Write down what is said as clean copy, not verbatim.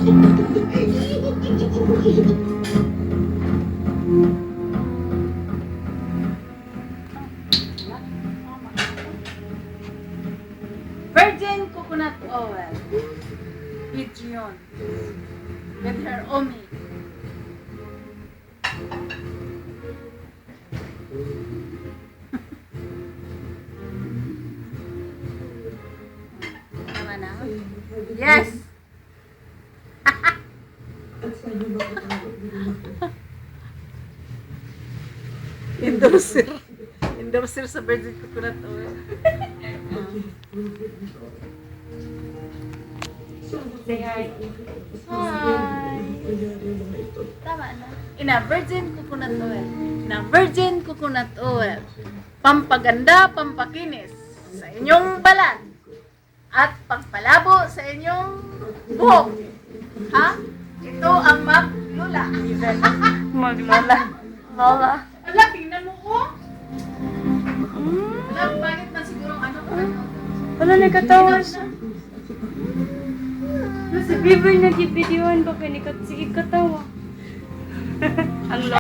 Virgin coconut oil. Pigeon. With her omi. Tama na? Yes! Endorser. Endorser sa virgin coconut oil. Say hi. Hi! Tama na. Ina, virgin coconut oil. Ina, virgin coconut oil. Pampaganda, pampakinis sa inyong balat. At pagpalabo sa inyong buhok. Ha? Ito ang maglula. Maglola. Lola. Ala, tingnan mo ko. Alam, bakit na siguro ano? Wala na katawas. Si Biboy nag-videoan ba kaya ni sige katawa. Ang